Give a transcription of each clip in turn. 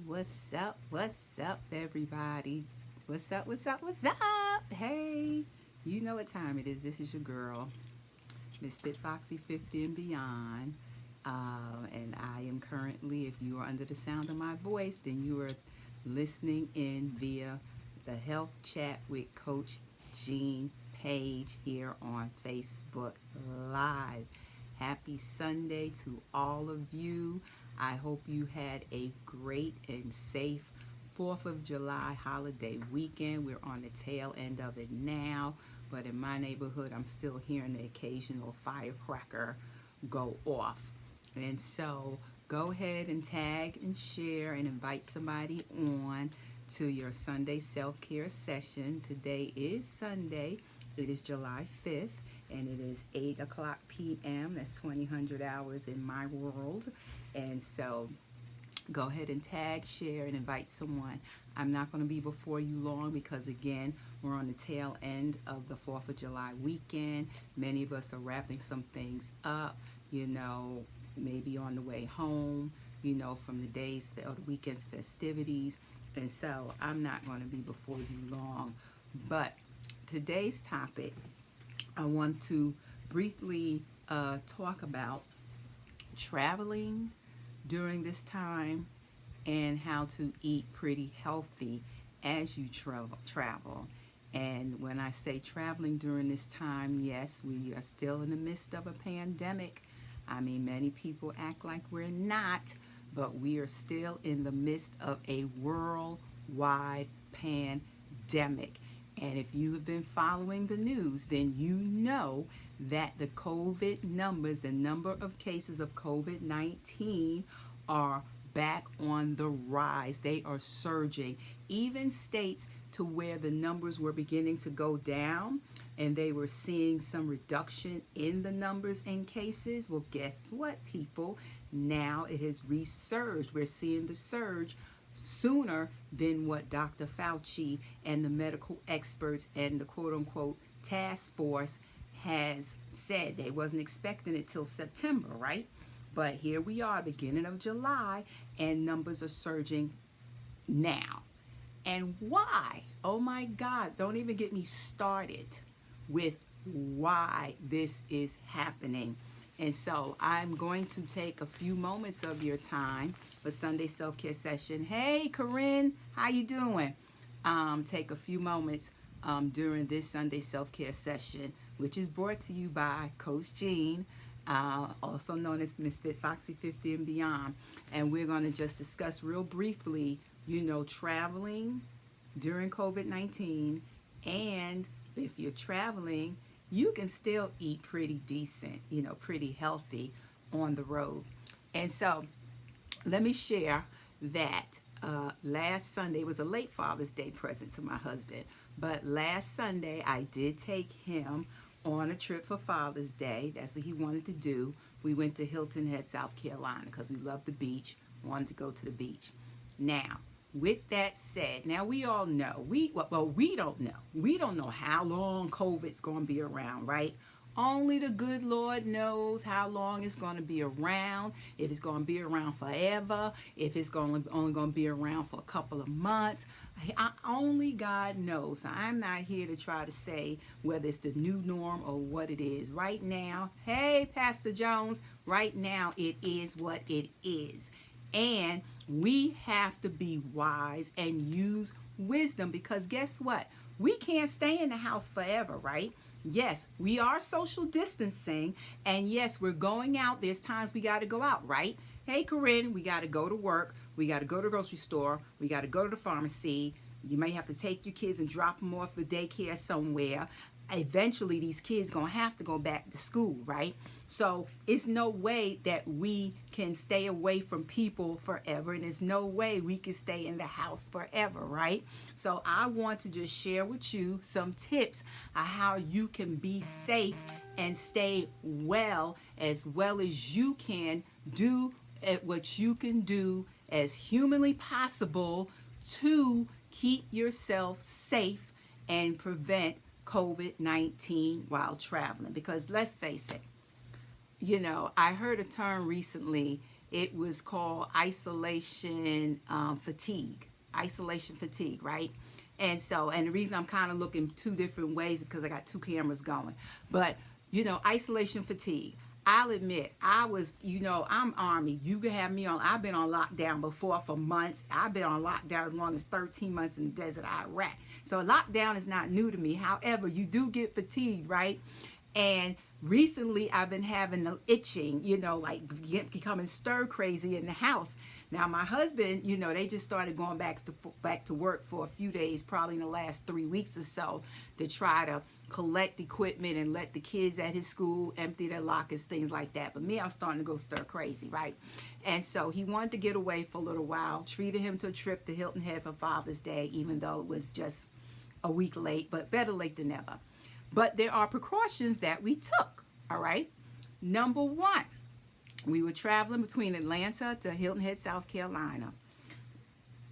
What's up, everybody? What's up? Hey, you know what time it is. This is your girl, Miss Fit Foxy 50 and Beyond. And I am currently, if you are under the sound of my voice, then you are listening in via the Health Chat with Coach Jean page here on Facebook Live. Happy Sunday to all of you. I hope you had a great and safe 4th of July holiday weekend. We're on the tail end of it now, but in my neighborhood, I'm still hearing the occasional firecracker go off. And so go ahead and tag and share and invite somebody on to your Sunday self care session. Today is Sunday, it is July 5th, and it is 8 o'clock p.m. That's 2000 hours in my world. And so go ahead and tag, share, and invite someone. I'm not going to be before you long because, again, we're on the tail end of the 4th of July weekend. Many of us are wrapping some things up, maybe on the way home, from the days or the weekend's festivities. And so I'm not going to be before you long. But today's topic, I want to briefly talk about traveling during this time and how to eat pretty healthy as you travel. And when I say traveling during this time, yes, we are still in the midst of a pandemic. I mean, many people act like we're not, but we are still in the midst of a worldwide pandemic. And if you have been following the news, then you know that the COVID numbers, the number of cases of COVID-19 are back on the rise. They are surging. Even states to where the numbers were beginning to go down and they were seeing some reduction in the numbers and cases. Well, guess what, people? Now it has resurged. We're seeing the surge sooner than what Dr. Fauci and the medical experts and the quote unquote task force has said. They wasn't expecting it till September, right? But here we are, beginning of July, and numbers are surging now. And why? Oh my God, don't even get me started with why this is happening. And so I'm going to take a few moments of your time for Sunday self-care session. Hey, Corinne, how you doing? Take a few moments during this Sunday self-care session, which is brought to you by Coach Jean, also known as Misfit Foxy 50 and Beyond. And we're going to just discuss real briefly, traveling during COVID-19. And if you're traveling, you can still eat pretty decent, pretty healthy on the road. And so let me share that last Sunday was a late Father's Day present to my husband. But last Sunday, I did take him on a trip for Father's Day. That's what he wanted to do. We went to Hilton Head, South Carolina, because we love the beach, wanted to go to the beach. Now, with that said, now we all know, we don't know. We don't know how long COVID's going to be around, right? Only the good Lord knows how long it's going to be around, if it's going to be around forever, if it's only going to be around for a couple of months. Only God knows. So I'm not here to try to say whether it's the new norm or what it is. Right now, hey, Pastor Jones, right now it is what it is. And we have to be wise and use wisdom because guess what? We can't stay in the house forever, right? Yes, we are social distancing, and yes, we're going out. There's times we got to go out, right? Hey, Corinne, we got to go to work. We got to go to the grocery store. We got to go to the pharmacy. You may have to take your kids and drop them off at daycare somewhere. Eventually, these kids going to have to go back to school, right? So it's no way that we can stay away from people forever, and there's no way we can stay in the house forever, right? So I want to just share with you some tips on how you can be safe and stay well as you can do what you can do as humanly possible to keep yourself safe and prevent COVID-19 while traveling. Because let's face it, I heard a term recently. it was called isolation fatigue. Isolation fatigue, right? And so, and the reason I'm kind of looking two different ways is because I got two cameras going. But, isolation fatigue. I'll admit, I was, I'm Army. You can have me on. I've been on lockdown before for months. I've been on lockdown as long as 13 months in the desert of Iraq. So lockdown is not new to me. However, you do get fatigued, right? And recently I've been having the itching, becoming stir crazy in the house. Now my husband, they just started going back to work for a few days, probably in the last 3 weeks or so, to try to collect equipment and let the kids at his school empty their lockers, things like that. But me, I was starting to go stir crazy, right? And so he wanted to get away for a little while. Treated him to a trip to Hilton Head for Father's Day, even though it was just a week late, but better late than never. But there are precautions that we took, all right? Number one, we were traveling between Atlanta to Hilton Head, South Carolina.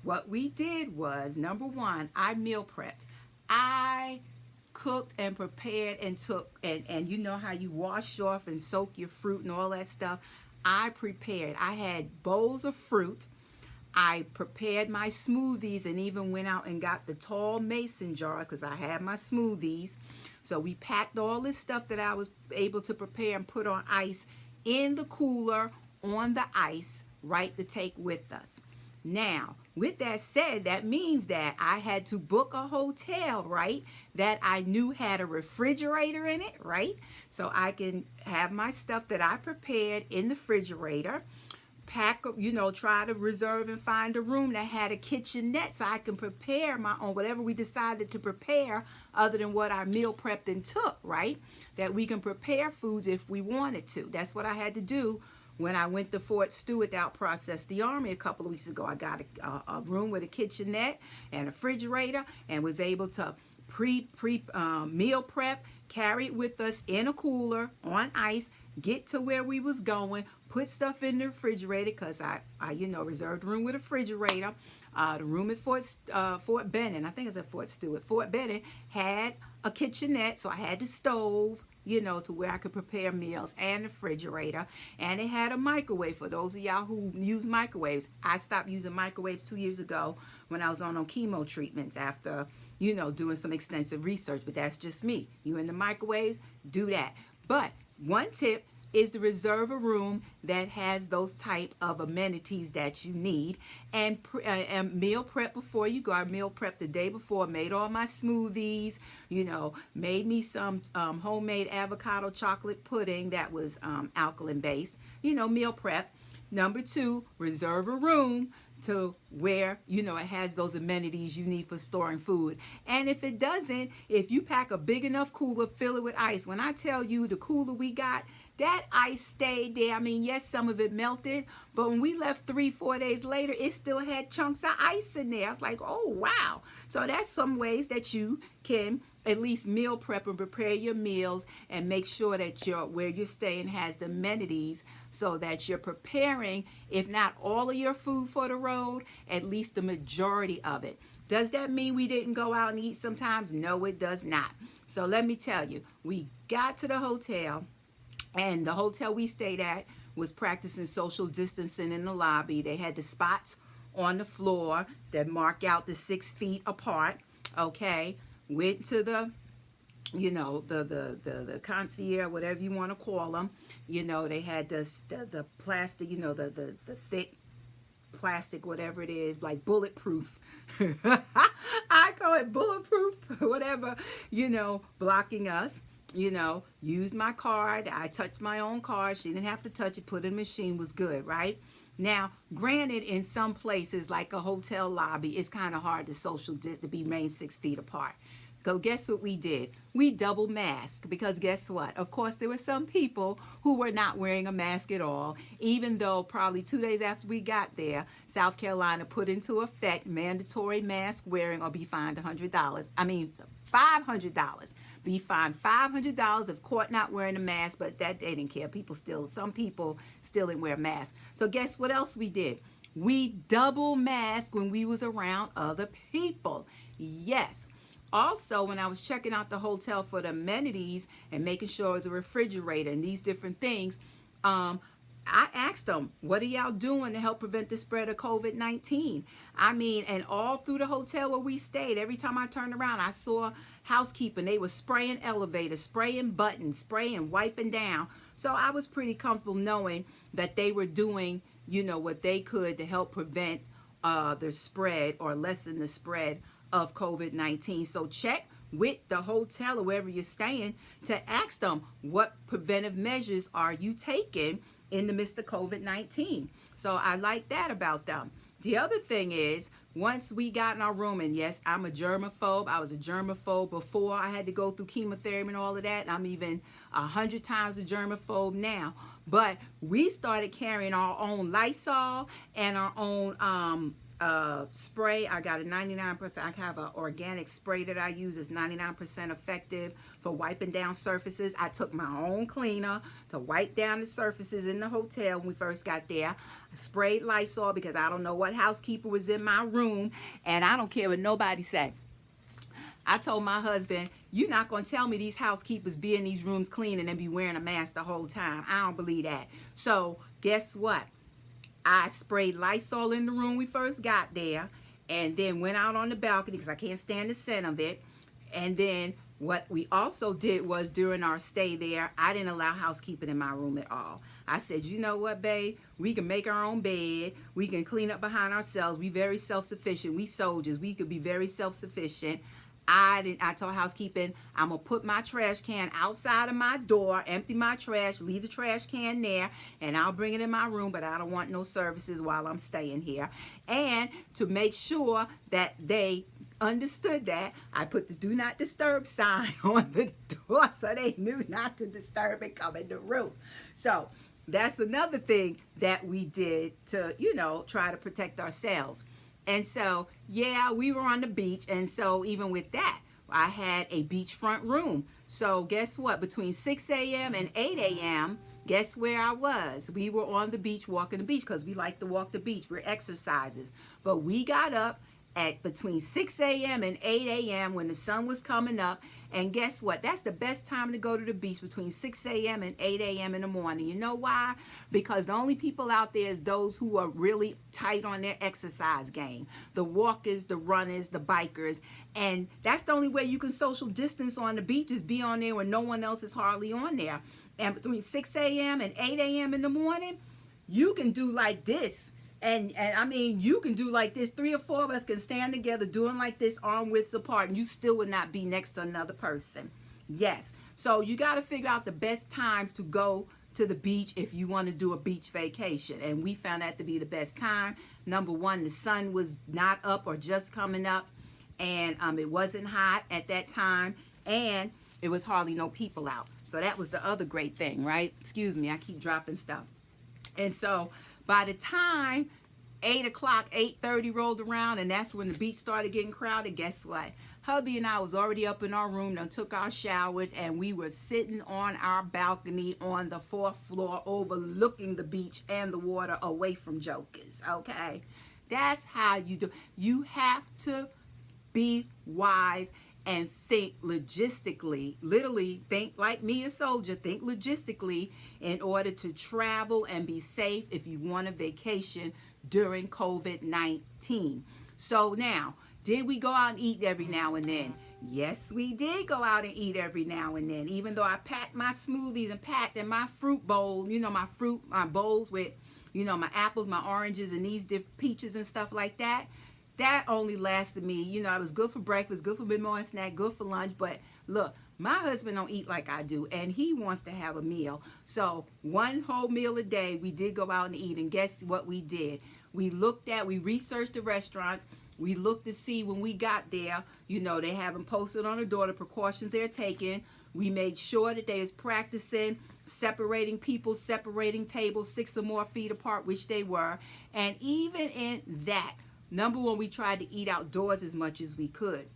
What we did was, number one, I meal prepped. I cooked and prepared and took, and you know how you wash off and soak your fruit and all that stuff. I prepared. I had bowls of fruit. I prepared my smoothies and even went out and got the tall mason jars because I had my smoothies. So we packed all this stuff that I was able to prepare and put on ice in the cooler on the ice, right, to take with us. Now, with that said, that means that I had to book a hotel, right, that I knew had a refrigerator in it, right? So I can have my stuff that I prepared in the refrigerator, pack, try to reserve and find a room that had a kitchenette so I can prepare my own, whatever we decided to prepare other than what I meal prepped and took, right? That we can prepare foods if we wanted to. That's what I had to do when I went to Fort Stewart out process the Army a couple of weeks ago. I got a room with a kitchenette and a refrigerator and was able to meal prep, carry it with us in a cooler on ice, get to where we was going, put stuff in the refrigerator because I reserved a room with a refrigerator. The room at Fort Benning, I think it's at Fort Stewart. Fort Benning had a kitchenette, so I had the stove, to where I could prepare meals, and the refrigerator. And it had a microwave for those of y'all who use microwaves. I stopped using microwaves 2 years ago when I was on chemo treatments after, doing some extensive research. But that's just me. You in the microwaves, do that. But one tip is to reserve a room that has those type of amenities that you need, and meal prep before you go. I meal prep the day before, made all my smoothies, made me some homemade avocado chocolate pudding that was alkaline based, meal prep. Number two, reserve a room to where, it has those amenities you need for storing food. And if it doesn't, if you pack a big enough cooler, fill it with ice. When I tell you the cooler we got, that ice stayed there. I mean, yes, some of it melted, but when we left 3-4 days later, it still had chunks of ice in there. I was like, oh, wow. So that's some ways that you can at least meal prep and prepare your meals and make sure that where you're staying has the amenities so that you're preparing, if not all of your food for the road, at least the majority of it. Does that mean we didn't go out and eat sometimes? No, it does not. So let me tell you, we got to the hotel, and the hotel we stayed at was practicing social distancing in the lobby. They had the spots on the floor that mark out the 6 feet apart. Okay, went to the the concierge, whatever you want to call them. They had the plastic, the thick plastic, whatever it is, like bulletproof. I call it bulletproof, whatever, blocking us. Used my card. I touched my own card. She didn't have to touch it. Put it in the machine, was good, right? Now, granted, in some places, like a hotel lobby, it's kind of hard to remain 6 feet apart. So guess what we did? We double masked, because guess what? Of course, there were some people who were not wearing a mask at all, even though probably 2 days after we got there, South Carolina put into effect mandatory mask wearing or be fined $100. I mean, $500. Be fined $500 if caught not wearing a mask, but that they didn't care. Some people still didn't wear masks. So guess what else we did? We double masked when we was around other people. Yes. Also, when I was checking out the hotel for the amenities and making sure it was a refrigerator and these different things, I asked them, what are y'all doing to help prevent the spread of COVID-19? I mean, and all through the hotel where we stayed, every time I turned around, I saw housekeeping. They were spraying elevators, spraying buttons, spraying, wiping down. So I was pretty comfortable knowing that they were doing, what they could to help prevent the spread or lessen the spread of COVID-19. So check with the hotel or wherever you're staying to ask them, what preventive measures are you taking in the midst of COVID-19? So I like that about them. The other thing is, once we got in our room, and yes, I'm a germaphobe. I was a germaphobe before I had to go through chemotherapy and all of that. I'm even 100 times a germaphobe now. But we started carrying our own Lysol and our own spray. I got a 99%. I have an organic spray that I use. It's 99% effective for wiping down surfaces. I took my own cleaner to wipe down the surfaces in the hotel when we first got there. I sprayed Lysol because I don't know what housekeeper was in my room, and I don't care what nobody say. I told my husband, you're not going to tell me these housekeepers be in these rooms cleaning and be wearing a mask the whole time. I don't believe that. So guess what? I sprayed Lysol in the room we first got there, and then went out on the balcony because I can't stand the scent of it. And then what we also did was, during our stay there, I didn't allow housekeeping in my room at all. I said, you know what, babe? We can make our own bed. We can clean up behind ourselves. We very self-sufficient. We soldiers. We could be very self-sufficient. I told housekeeping, I'm going to put my trash can outside of my door, empty my trash, leave the trash can there, and I'll bring it in my room, but I don't want no services while I'm staying here. And to make sure that they understood that, I put the do not disturb sign on the door so they knew not to disturb and come in the room. So that's another thing that we did to, try to protect ourselves. And so, yeah, we were on the beach. And so even with that, I had a beachfront room. So guess what? Between 6 a.m. and 8 a.m., guess where I was? We were on the beach walking the beach because we like to walk the beach. We're exercises. But we got up at between 6 a.m. and 8 a.m. when the sun was coming up. And guess what? That's the best time to go to the beach, between 6 a.m. and 8 a.m. in the morning. You know why? Because the only people out there is those who are really tight on their exercise game. The walkers, the runners, the bikers. And that's the only way you can social distance on the beach, is be on there when no one else is hardly on there. And between 6 a.m. and 8 a.m. in the morning, you can do like this. And I mean, you can do like this. 3 or 4 of us can stand together doing like this, arm widths apart, and you still would not be next to another person. Yes. So you got to figure out the best times to go to the beach if you want to do a beach vacation. And we found that to be the best time. Number one, the sun was not up or just coming up, and it wasn't hot at that time, and it was hardly no people out. So that was the other great thing, right? Excuse me, I keep dropping stuff. And so by the time 8 o'clock, 8:30 rolled around, and that's when the beach started getting crowded, guess what? Hubby and I was already up in our room and took our showers, and we were sitting on our balcony on the 4th floor overlooking the beach and the water, away from jokers, okay? That's how you do. You have to be wise and think logistically. Literally think like me, a soldier. Think logistically in order to travel and be safe if you want a vacation during COVID-19. So now, did we go out and eat every now and then? Yes, we did go out and eat every now and then. Even though I packed my smoothies and packed in my fruit bowl, my bowls with, my apples, my oranges, and these peaches and stuff like that. That only lasted me, it was good for breakfast, good for mid-morning snack, good for lunch. But look, my husband don't eat like I do, and he wants to have a meal. So one whole meal a day, we did go out and eat. And guess what we did? We researched the restaurants. We looked to see when we got there, they have them posted on the door, the precautions they're taking. We made sure that they was practicing separating people, separating tables 6 or more feet apart, which they were. And even in that, number one, we tried to eat outdoors as much as we could.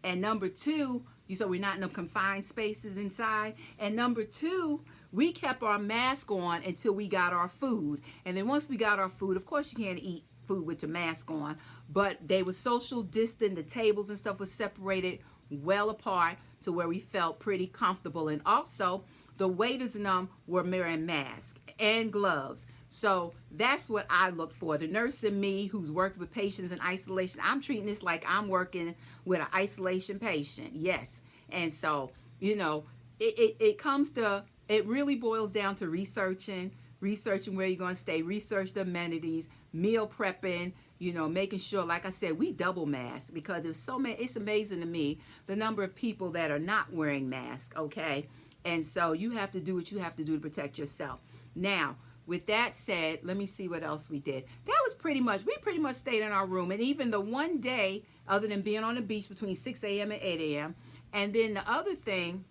And number two, so we're not in the confined spaces inside. And number two, we kept our mask on until we got our food. And then once we got our food, of course you can't eat food with your mask on, but they were social distant. The tables and stuff was separated well apart to where we felt pretty comfortable. And also, the waiters and them were wearing masks and gloves. So that's what I look for. The nurse in me who's worked with patients in isolation, I'm treating this like I'm working with an isolation patient. Yes. And so, you know, it comes to, it really boils down to researching where you're going to stay, research the amenities, meal prepping, you know, making sure, like I said, we double mask because there's so many, it's amazing to me the number of people that are not wearing masks, okay? And so you have to do what you have to do to protect yourself. Now, with that said, let me see what else we did. That was pretty much, we pretty much stayed in our room. And even the one day, other than being on the beach between 6 a.m. and 8 a.m. And then the other thing,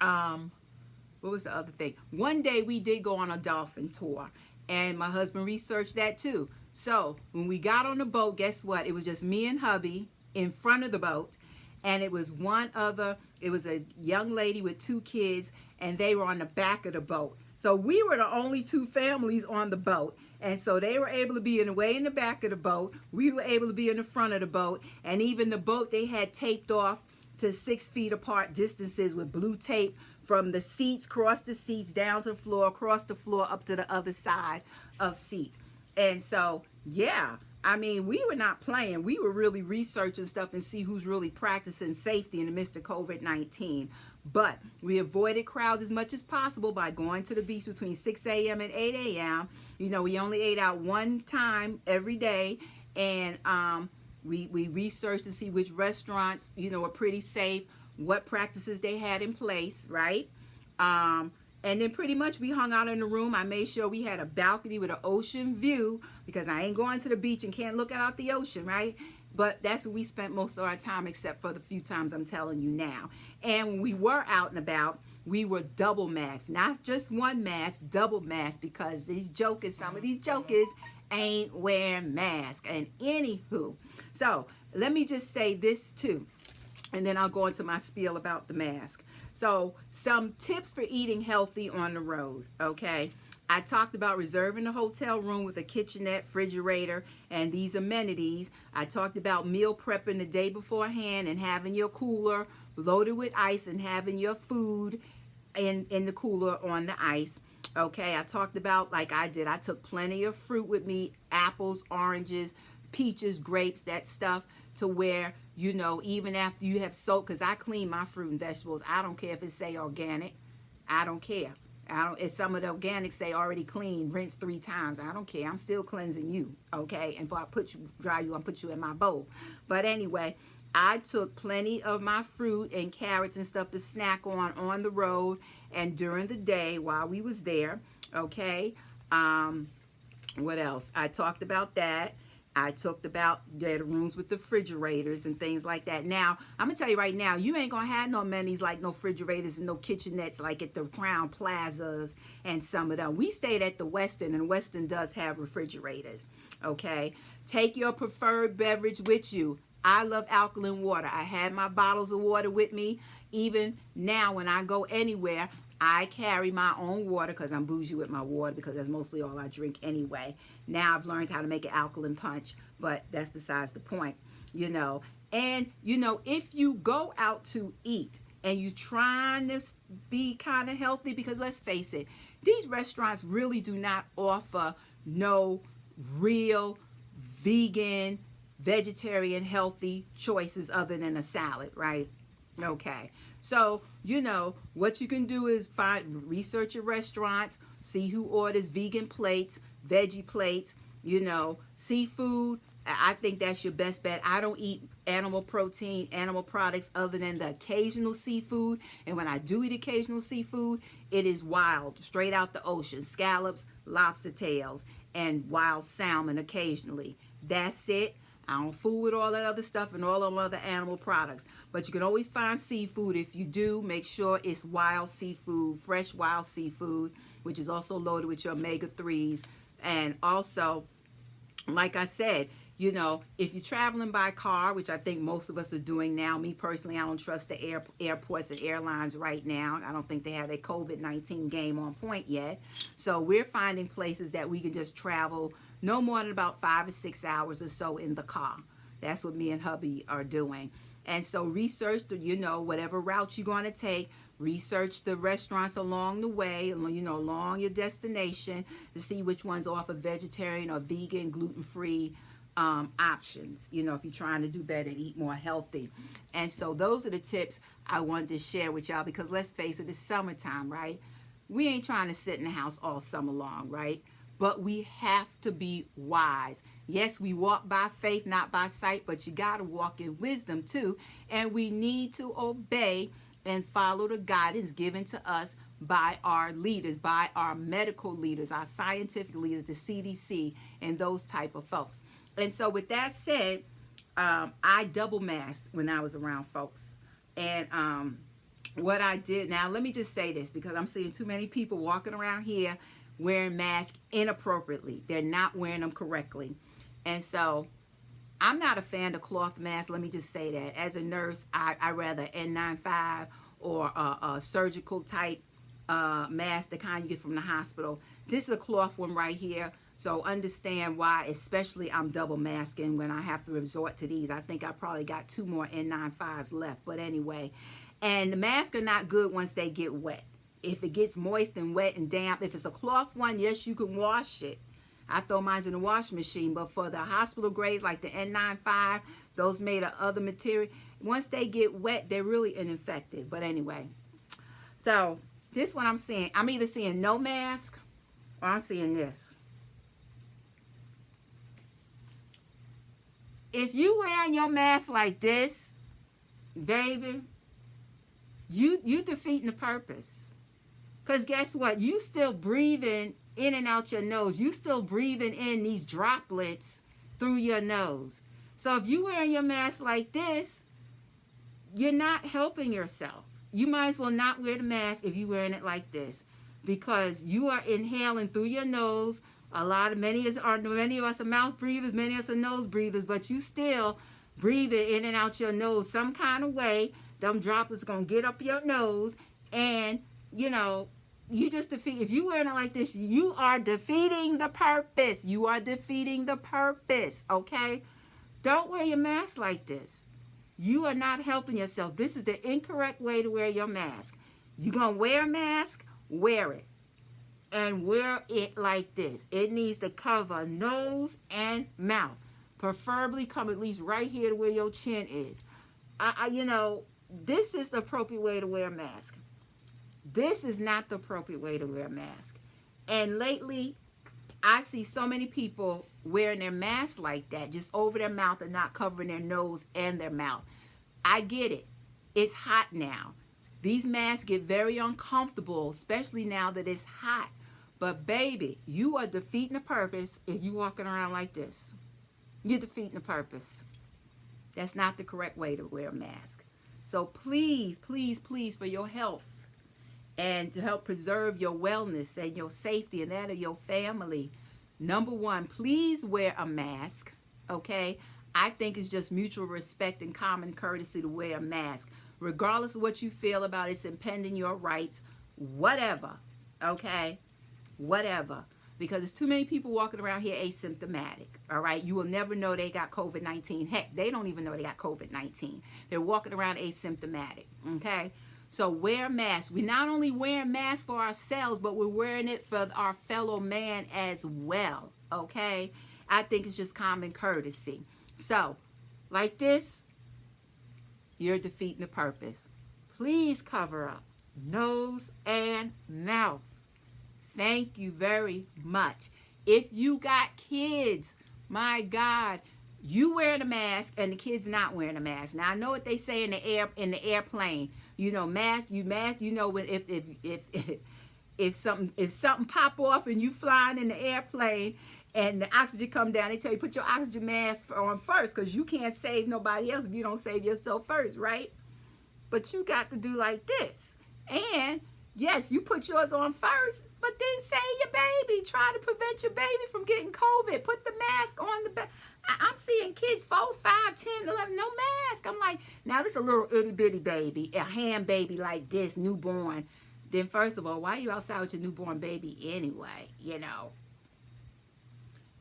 what was the other thing? One day we did go on a dolphin tour. And my husband researched that too. So when we got on the boat, guess what? It was just me and hubby in front of the boat. And it was it was a young lady with 2 kids, and they were on the back of the boat. So we were the only 2 families on the boat. And so they were able to be way in the back of the boat. We were able to be in the front of the boat. And even the boat they had taped off to 6 feet apart distances with blue tape from the seats, across the seats, down to the floor, across the floor, up to the other side of seats. And so, yeah, I mean, we were not playing. We were really researching stuff and see who's really practicing safety in the midst of COVID-19. But we avoided crowds as much as possible by going to the beach between 6 a.m. and 8 a.m. You know, we only ate out one time every day. And we researched to see which restaurants, you know, were pretty safe, what practices they had in place, right? And then pretty much we hung out in the room. I made sure we had a balcony with an ocean view because I ain't going to the beach and can't look out the ocean, right? But that's where we spent most of our time, except for the few times I'm telling you now. And when we were out and about, we were double masked, not just one mask, double masked, because some of these jokers ain't wearing masks. And anywho, so let me just say this too, and then I'll go into my spiel about the mask. So some tips for eating healthy on the road, okay? I talked about reserving a hotel room with a kitchenette, refrigerator, and these amenities. I talked about meal prepping the day beforehand and having your cooler loaded with ice and having your food in the cooler on the ice. Okay, I talked about, like I did, I took plenty of fruit with me, apples, oranges, peaches, grapes, that stuff, to where, you know, even after you have soaked, because I clean my fruit and vegetables. I don't care if it say organic. I don't care. If some of the organics say already clean, rinse 3 times, I don't care. I'm still cleansing you, okay? And before I dry you, I'll put you in my bowl. But anyway, I took plenty of my fruit and carrots and stuff to snack on the road and during the day while we was there, okay? What else? I talked about that. I talked about the rooms with the refrigerators and things like that. Now, I'm going to tell you right now, you ain't going to have no amenities like no refrigerators and no kitchenettes like at the Crown Plazas and some of them. We stayed at the Westin, and Westin does have refrigerators, okay? Take your preferred beverage with you. I love alkaline water. I had my bottles of water with me. Even now when I go anywhere, I carry my own water because I'm bougie with my water because that's mostly all I drink anyway. Now I've learned how to make an alkaline punch, but that's besides the point, you know. And, you know, if you go out to eat and you're trying to be kind of healthy, because let's face it, these restaurants really do not offer no real vegan, vegetarian, healthy choices other than a salad, right? Okay. So, you know, what you can do is research your restaurants, see who orders vegan plates, veggie plates, you know, seafood. I think that's your best bet. I don't eat animal protein, animal products other than the occasional seafood. And when I do eat occasional seafood, it is wild, straight out the ocean, scallops, lobster tails, and wild salmon occasionally. That's it. I don't fool with all that other stuff and all them other animal products. But you can always find seafood. If you do, make sure it's wild seafood, fresh wild seafood, which is also loaded with your omega-3s. And also, like I said, you know, if you're traveling by car, which I think most of us are doing now, me personally, I don't trust the airports and airlines right now. I don't think they have their COVID-19 game on point yet. So we're finding places that we can just travel no more than about 5 or 6 hours or so in the car. That's what me and hubby are doing. And so research, you know, whatever route you're going to take, Research the restaurants along the way, along your destination to see which ones offer vegetarian or vegan, gluten-free options, if you're trying to do better and eat more healthy. And so those are the tips I wanted to share with y'all, because let's face it, it's summertime, right? We ain't trying to sit in the house all summer long, right? But we have to be wise. Yes, we walk by faith, not by sight, but you got to walk in wisdom too. And we need to obey and follow the guidance given to us by our leaders, by our medical leaders, our scientific leaders, the CDC, and those type of folks. And so with that said, I double masked when I was around folks. And what I did, now let me just say this, because I'm seeing too many people walking around here wearing masks inappropriately. They're not wearing them correctly. And so I'm not a fan of cloth masks. Let me just say that. As a nurse, I rather N95 or a surgical type mask, the kind you get from the hospital. This is a cloth one right here. So understand why, especially I'm double masking when I have to resort to these. I think I probably got 2 more N95s left. But anyway, and the masks are not good once they get wet. If it gets moist and wet and damp, if it's a cloth one, yes, you can wash it. I throw mine in the washing machine. But for the hospital grades like the N95, those made of other material, once they get wet, they're really infected. But anyway, so this one I'm seeing, I'm either seeing no mask or I'm seeing this. If you wearing your mask like this, baby, you defeating the purpose. Because guess what? You still breathing in and out your nose. You still breathing in these droplets through your nose. So if you wearing your mask like this, you're not helping yourself. You might as well not wear the mask if you're wearing it like this, because you are inhaling through your nose. Many of us are mouth breathers, many of us are nose breathers, but you still breathing in and out your nose some kind of way. Them droplets gonna get up your nose, and you just defeat. If you wearing it like this, you are defeating the purpose. You are defeating the purpose. Okay, don't wear your mask like this. You are not helping yourself. This is the incorrect way to wear your mask. You're gonna wear a mask, wear it. And wear it like this. It needs to cover nose and mouth. Preferably come at least right here to where your chin is. This is the appropriate way to wear a mask. This is not the appropriate way to wear a mask. And lately, I see so many people wearing their masks like that, just over their mouth and not covering their nose and their mouth. I get it. It's hot now. These masks get very uncomfortable, especially now that it's hot. But baby, you are defeating the purpose if you're walking around like this. You're defeating the purpose. That's not the correct way to wear a mask. So please, please, please, for your health and to help preserve your wellness and your safety and that of your family, number one, please wear a mask, okay? I think it's just mutual respect and common courtesy to wear a mask, regardless of what you feel about it's impeding your rights, whatever, okay? Whatever. Because there's too many people walking around here asymptomatic, all right? You will never know they got COVID-19. Heck, they don't even know they got COVID-19. They're walking around asymptomatic, okay? So wear a mask. We're not only wearing masks for ourselves, but we're wearing it for our fellow man as well, okay? I think it's just common courtesy. So, like this, you're defeating the purpose. Please cover up nose and mouth. Thank you very much. If you got kids, my God, you wearing a mask and the kid's not wearing a mask. Now I know what they say in the airplane. Mask. When if something pop off and you flying in the airplane and the oxygen come down, they tell you put your oxygen mask on first, because you can't save nobody else if you don't save yourself first, right? But you got to do like this. And yes, you put yours on first, but then save your baby. Try to prevent your baby from getting COVID. Put the mask on the back. I'm seeing kids 4, 5, 10, 11, no mask. I'm like, now this is a little itty bitty baby, a hand baby like this, newborn. Then first of all, why are you outside with your newborn baby anyway?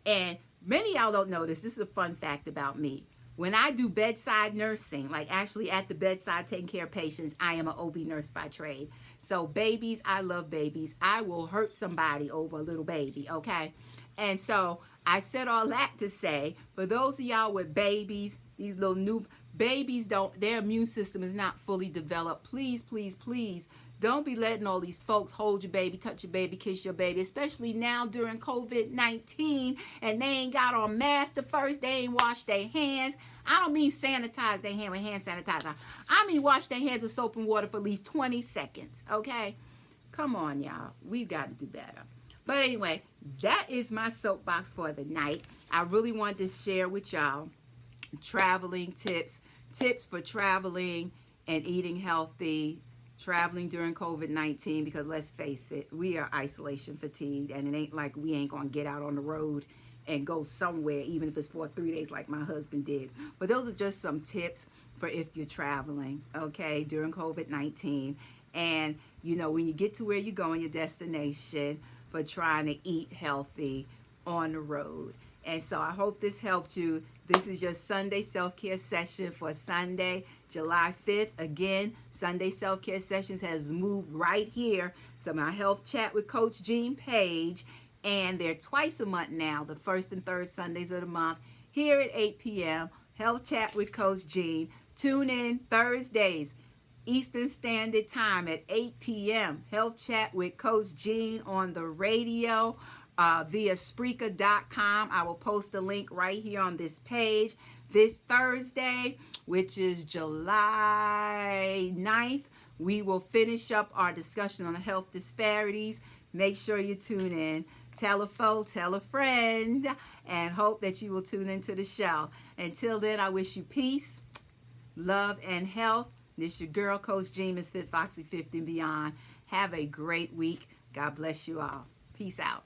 And many of y'all don't know this. This is a fun fact about me. When I do bedside nursing, like actually at the bedside taking care of patients, I am an OB nurse by trade. So babies, I love babies. I will hurt somebody over a little baby, okay? And so I said all that to say, for those of y'all with babies, these little new babies, don't, their immune system is not fully developed. Please, please, please, don't be letting all these folks hold your baby, touch your baby, kiss your baby, especially now during COVID-19, and they ain't got on masks the first, they ain't washed their hands. I don't mean sanitize their hand with hand sanitizer. I mean wash their hands with soap and water for at least 20 seconds, okay? Come on, y'all. We've got to do better. But anyway, that is my soapbox for the night. I really wanted to share with y'all traveling tips for traveling and eating healthy, traveling during COVID-19, because let's face it, we are isolation fatigued, and it ain't like we ain't gonna get out on the road and go somewhere, even if it's for 3 days like my husband did. But those are just some tips for if you're traveling, okay, during COVID-19. And, you know, when you get to where you're going, your destination, for trying to eat healthy on the road. And so I hope this helped you. This is your Sunday self-care session for Sunday, July 5th. Again, Sunday self-care sessions has moved right here. So my Health Chat with Coach Jean page, and they're twice a month now, the first and third Sundays of the month, here at 8 p.m., Health Chat with Coach Jean. Tune in Thursdays, Eastern Standard Time at 8 p.m., Health Chat with Coach Jean on the radio via Spreaker.com. I will post a link right here on this page. This Thursday, which is July 9th, we will finish up our discussion on the health disparities. Make sure you tune in. Tell a foe, tell a friend, and hope that you will tune into the show. Until then, I wish you peace, love, and health. This is your girl, Coach Jean, Miss Fit Foxy 50 and beyond. Have a great week. God bless you all. Peace out.